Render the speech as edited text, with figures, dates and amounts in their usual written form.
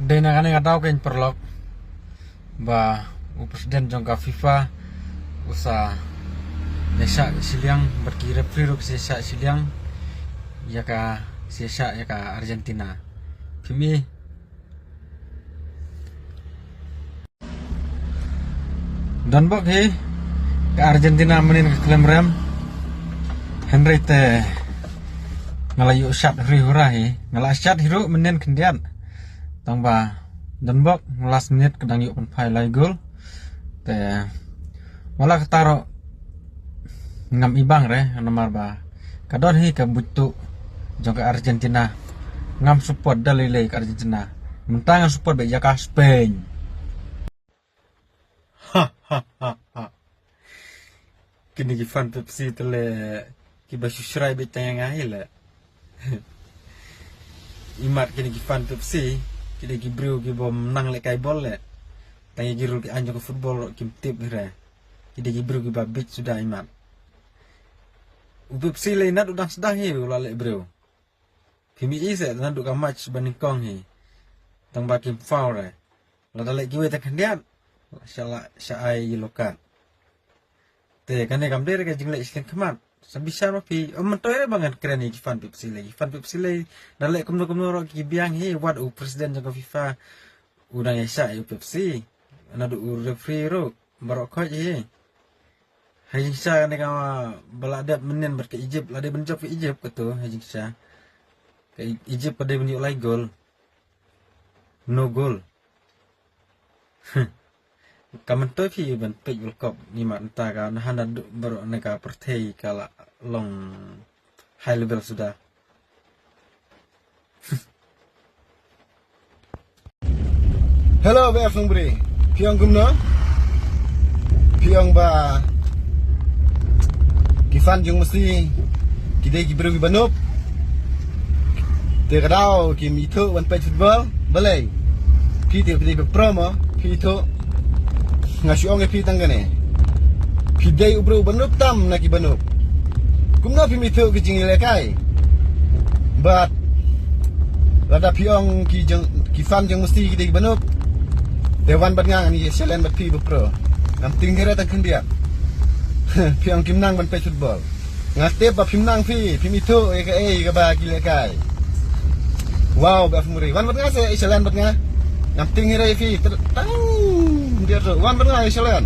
Dena kan yang tahu kan perlok ba presiden jongka FIFA usa desa siliang berkira priru desa siliang ya ka desa ya ka Argentina kimi dan bok he ke Argentina menin ke Klemrem Henry te ngalayu shot rihura he ngala shot hiru menin kendian tangba dan bok last menit kedang yuk pen lai gol te wala ketaro ngam ibang re nomor ba kadon hi ka butu jong ke Argentina ngam support dalile ke Argentina mentang support be jaka Spain kini ki fan Pepsi tele ki basu shrai be tayang ahile imat kini ki fan Pepsi kini ki brio ki bom nang le kai bol le tangi girul ki anjo ke football kim tip hire kini ki brio ki babit sudah imat Pepsi le nat udang sedang hi ulah le brio kimi ise nan du ka match baning kong hi tang ba kim foul re la dale ki we ta kandian shala shaai yilokan te kane kamder ke jingle islen kemat sabisa no pi mentoy bangan keren ni fan Pepsi le dale kumno ro ki biang hi wat u presiden jang FIFA udang yasa u Pepsi ana du referee ro baroko hi hajingsa kane kama balada menen ber ke Egypt lade benjop ke Egypt ketu hajingsa ke Egypt pada bunyi oleh gol no gol kamen toy phi ban pe World Cup ni mat ta ka handa baru neka perthei kala long high level sudah hello BF Numbri piang gumno piang ba kifan jung mesti kidai gibru banup te kadao kim itu wan pe football balai pi te pi promo pi itu ngasih ong pi tanggane pi dai ubru banup tam na ki banup kumna pi mitu ki jingile kai but lada pi ong ki fan jeng mesti ki dai banup dewan bat ngang ni selen bat pi pro am tinggere ta kendia pi ong kim nang ban pe football ngate ba pi nang pi mitu e ka ba ki le kai wow ba muri wan bat ngase selen bat nga am tinggere pi tang dia wan bat nga selen